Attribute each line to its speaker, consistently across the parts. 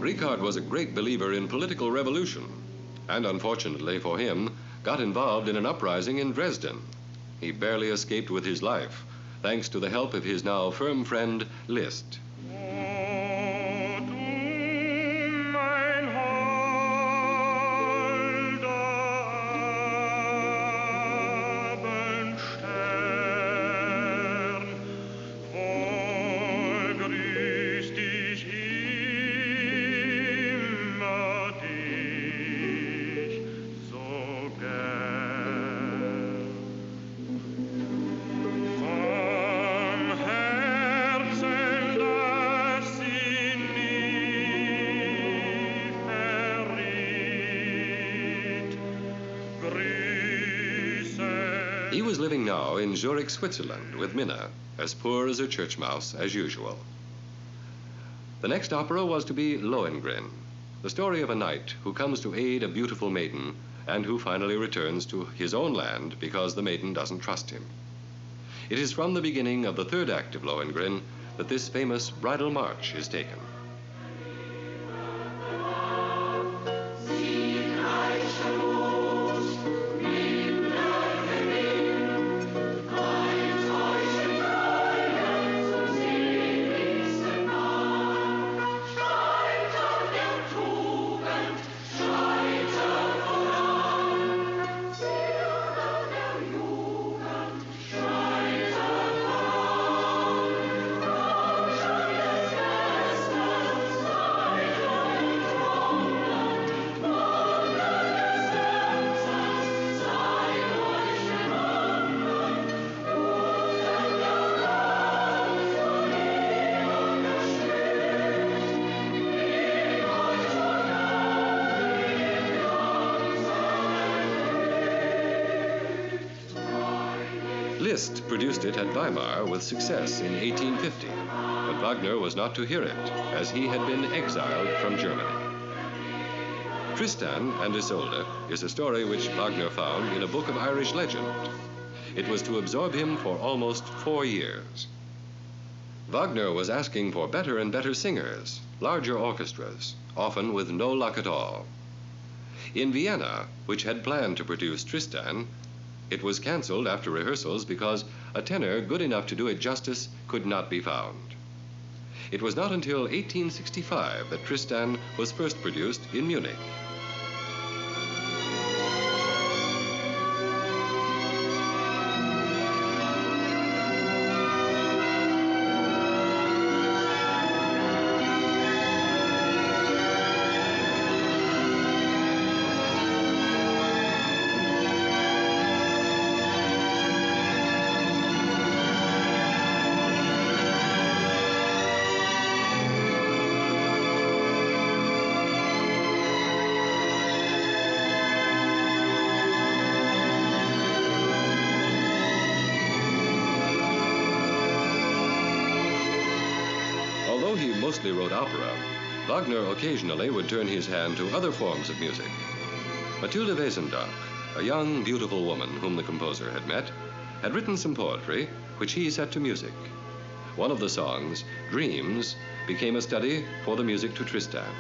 Speaker 1: Richard was a great believer in political revolution, and unfortunately for him, got involved in an uprising in Dresden. He barely escaped with his life, thanks to the help of his now firm friend, Liszt. He was living now in Zurich, Switzerland, with Minna, as poor as a church mouse as usual. The next opera was to be Lohengrin, the story of a knight who comes to aid a beautiful maiden and who finally returns to his own land because the maiden doesn't trust him. It is from the beginning of the third act of Lohengrin that this famous bridal march is taken. Liszt produced it at Weimar with success in 1850, but Wagner was not to hear it, as he had been exiled from Germany. Tristan and Isolde is a story which Wagner found in a book of Irish legend. It was to absorb him for almost 4 years. Wagner was asking for better and better singers, larger orchestras, often with no luck at all. In Vienna, which had planned to produce Tristan, it was canceled after rehearsals because a tenor good enough to do it justice could not be found. It was not until 1865 that Tristan was first produced in Munich. Although he mostly wrote opera, Wagner occasionally would turn his hand to other forms of music. Mathilde Wesendonck, a young, beautiful woman whom the composer had met, had written some poetry which he set to music. One of the songs, Dreams, became a study for the music to Tristan.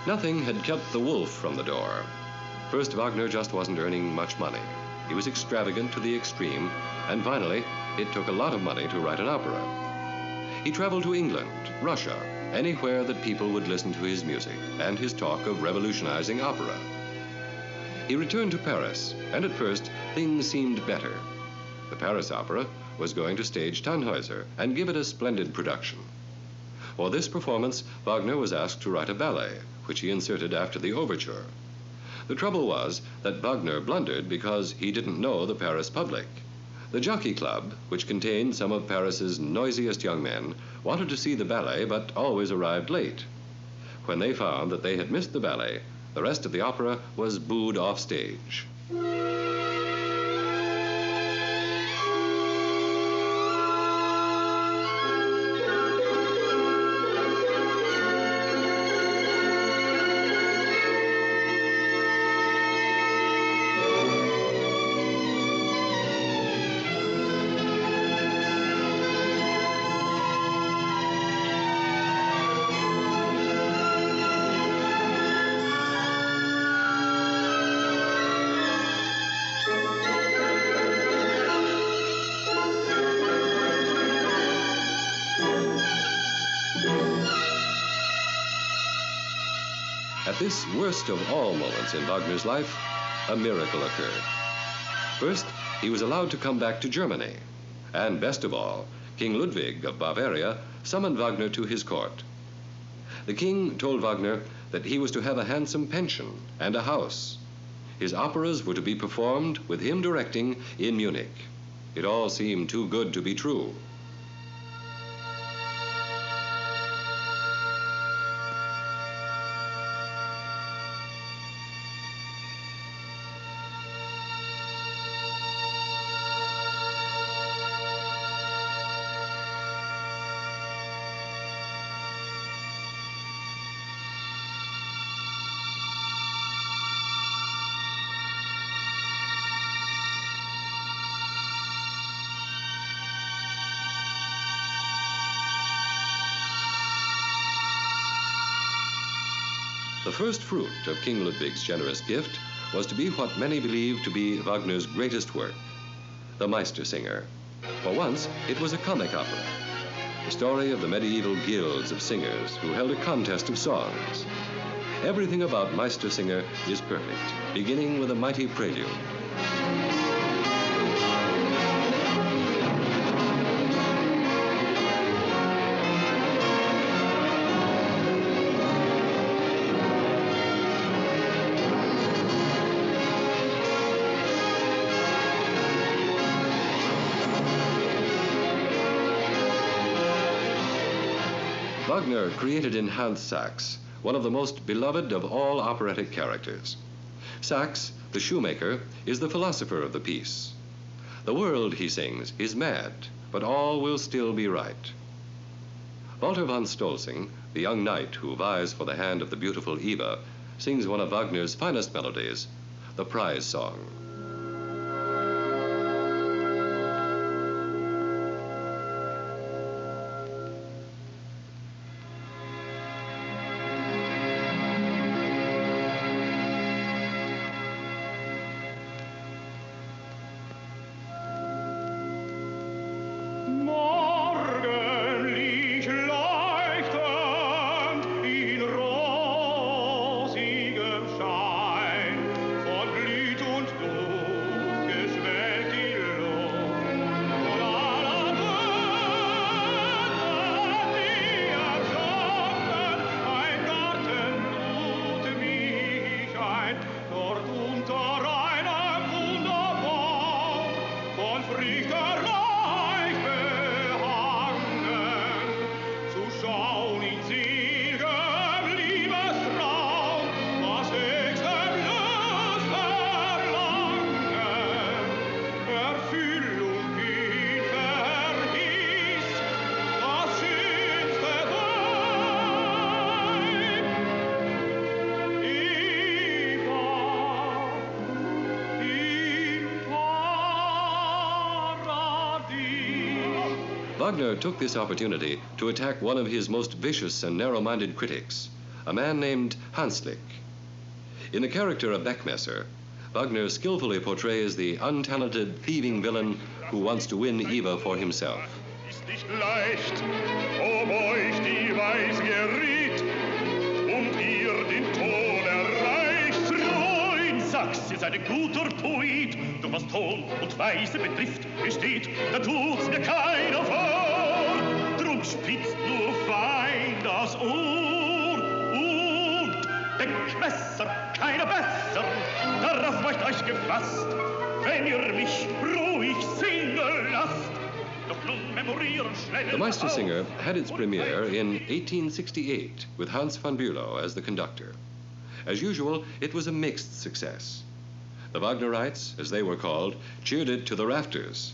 Speaker 1: Nothing had kept the wolf from the door. First, Wagner just wasn't earning much money. He was extravagant to the extreme, and finally, it took a lot of money to write an opera. He traveled to England, Russia, anywhere that people would listen to his music and his talk of revolutionizing opera. He returned to Paris, and at first, things seemed better. The Paris Opera was going to stage Tannhäuser and give it a splendid production. For this performance, Wagner was asked to write a ballet, which he inserted after the overture. The trouble was that Wagner blundered because he didn't know the Paris public. The Jockey Club, which contained some of Paris's noisiest young men, wanted to see the ballet but always arrived late. When they found that they had missed the ballet, the rest of the opera was booed off stage. this worst of all moments in Wagner's life, a miracle occurred. First, he was allowed to come back to Germany. And best of all, King Ludwig of Bavaria summoned Wagner to his court. The king told Wagner that he was to have a handsome pension and a house. His operas were to be performed, with him directing, in Munich. It all seemed too good to be true. The first fruit of King Ludwig's generous gift was to be what many believed to be Wagner's greatest work, the Meistersinger. For once, it was a comic opera, the story of the medieval guilds of singers who held a contest of songs. Everything about Meistersinger is perfect, beginning with a mighty prelude. Wagner created in Hans Sachs one of the most beloved of all operatic characters. Sachs, the shoemaker, is the philosopher of the piece. The world, he sings, is mad, but all will still be right. Walter von Stolzing, the young knight who vies for the hand of the beautiful Eva, sings one of Wagner's finest melodies, the Prize Song. Wagner took this opportunity to attack one of his most vicious and narrow-minded critics, a man named Hanslick. In the character of Beckmesser, Wagner skillfully portrays the untalented, thieving villain who wants to win Eva for himself.
Speaker 2: Ist nicht leicht, ob euch die Weis geriet und ihr den Ton erreicht. Freund, Sachs ist ein guter Poet, doch was Ton und Weise betrifft, besteht, da tut's mir keiner vor. Drum spitzt nur fein das Ohr und Beckmesser, keiner besser, darauf macht euch gefasst, wenn ihr mich ruhig singen lasst.
Speaker 1: The Meistersinger had its premiere in 1868 with Hans von Bülow as the conductor. As usual, it was a mixed success. The Wagnerites, as they were called, cheered it to the rafters.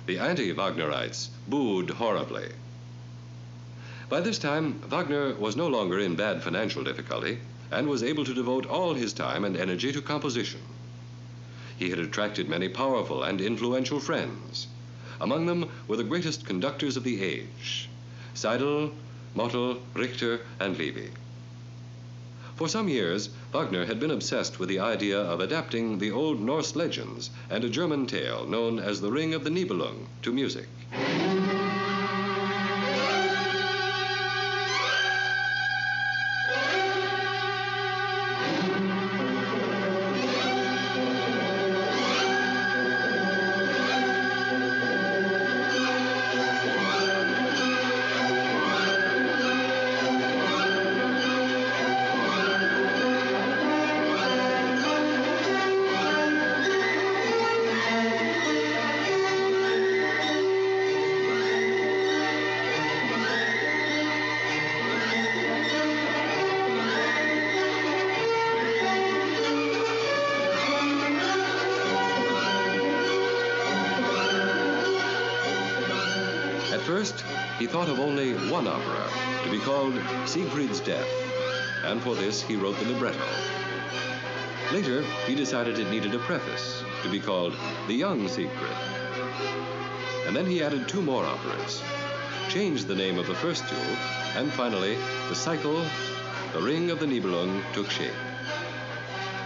Speaker 1: The anti-Wagnerites booed horribly. By this time, Wagner was no longer in bad financial difficulty and was able to devote all his time and energy to composition. He had attracted many powerful and influential friends. Among them were the greatest conductors of the age, Seidel, Mottl, Richter, and Levy. For some years, Wagner had been obsessed with the idea of adapting the old Norse legends and a German tale known as the Ring of the Nibelung to music. first, he thought of only one opera, to be called Siegfried's Death, and for this he wrote the libretto. Later, he decided it needed a preface, to be called The Young Siegfried. And then he added two more operas, changed the name of the first two, and finally, the cycle, The Ring of the Nibelung, took shape.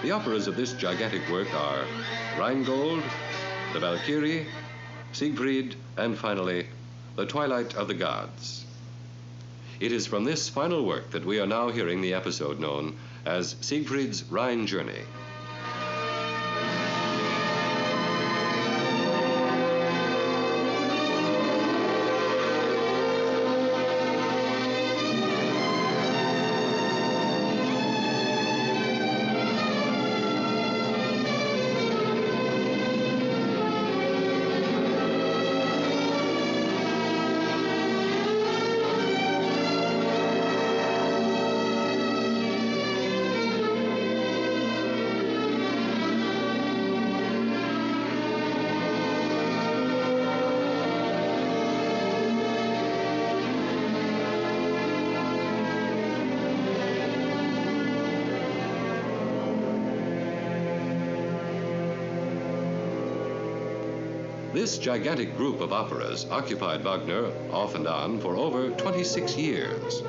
Speaker 1: The operas of this gigantic work are Rheingold, The Valkyrie, Siegfried, and finally, The Twilight of the Gods. It is from this final work that we are now hearing the episode known as Siegfried's Rhine Journey. This gigantic group of operas occupied Wagner off and on for over 26 years.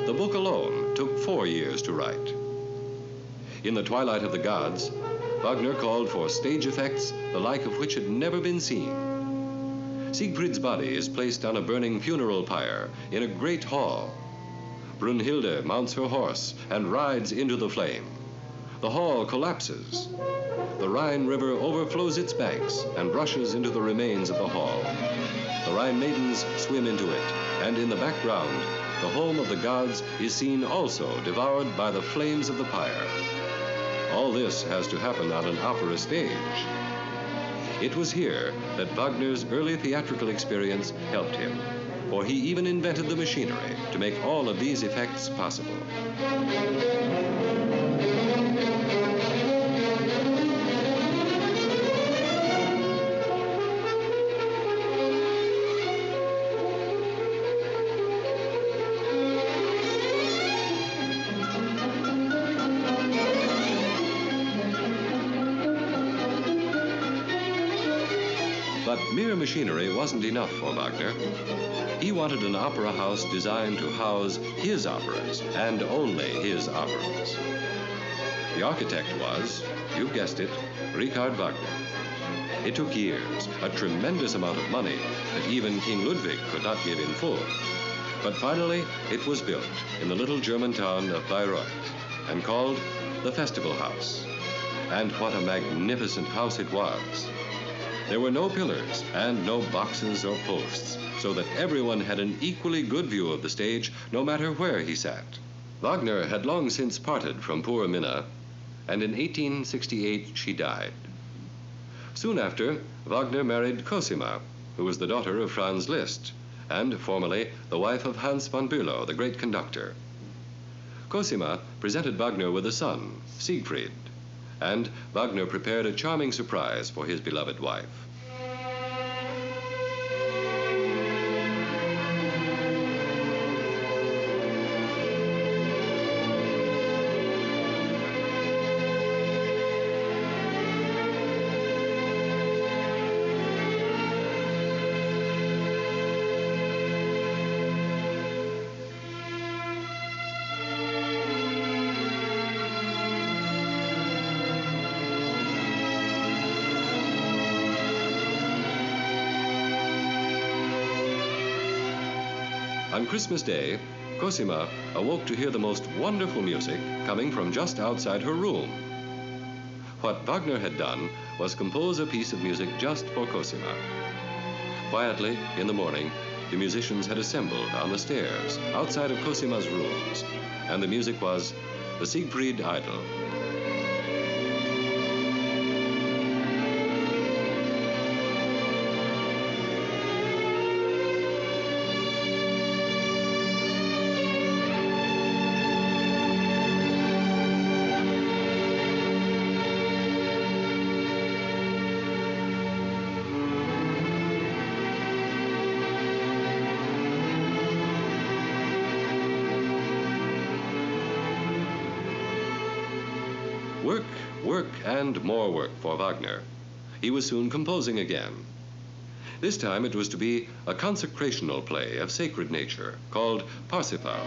Speaker 1: The book alone took 4 years to write. In The Twilight of the Gods, Wagner called for stage effects the like of which had never been seen. Siegfried's body is placed on a burning funeral pyre in a great hall. Brunhilde mounts her horse and rides into the flame. The hall collapses. The Rhine River overflows its banks and brushes into the remains of the hall. The Rhine maidens swim into it, and in the background, the home of the gods is seen also devoured by the flames of the pyre. All this has to happen on an opera stage. It was here that Wagner's early theatrical experience helped him, for he even invented the machinery to make all of these effects possible. But mere machinery wasn't enough for Wagner. He wanted an opera house designed to house his operas, and only his operas. The architect was, you've guessed it, Richard Wagner. It took years, a tremendous amount of money that even King Ludwig could not give in full. But finally, it was built in the little German town of Bayreuth and called the Festival House. And what a magnificent house it was. There were no pillars and no boxes or posts, so that everyone had an equally good view of the stage, no matter where he sat. Wagner had long since parted from poor Minna, and in 1868 she died. Soon after, Wagner married Cosima, who was the daughter of Franz Liszt, and formerly the wife of Hans von Bülow, the great conductor. Cosima presented Wagner with a son, Siegfried, and Wagner prepared a charming surprise for his beloved wife. On Christmas Day, Cosima awoke to hear the most wonderful music coming from just outside her room. What Wagner had done was compose a piece of music just for Cosima. Quietly, in the morning, the musicians had assembled on the stairs outside of Cosima's rooms, and the music was the Siegfried Idyll. work and more work for Wagner. He was soon composing again. This time it was to be a consecrational play of sacred nature called Parsifal,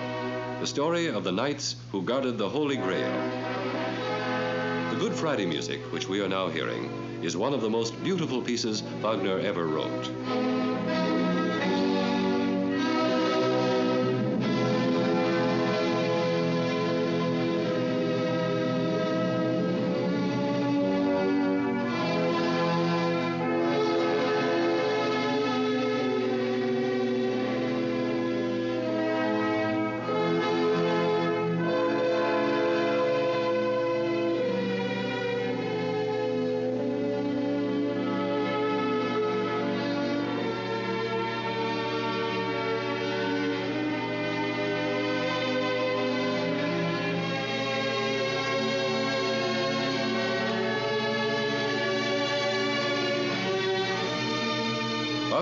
Speaker 1: the story of the knights who guarded the Holy Grail. The Good Friday music, which we are now hearing, is one of the most beautiful pieces Wagner ever wrote.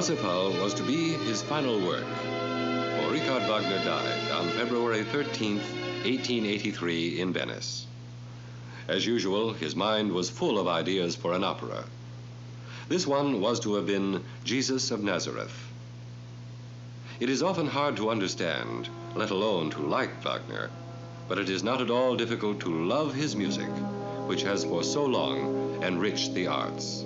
Speaker 1: Parsifal was to be his final work, for Richard Wagner died on February 13th, 1883 in Venice. As usual, his mind was full of ideas for an opera. This one was to have been Jesus of Nazareth. It is often hard to understand, let alone to like Wagner, but it is not at all difficult to love his music, which has for so long enriched the arts.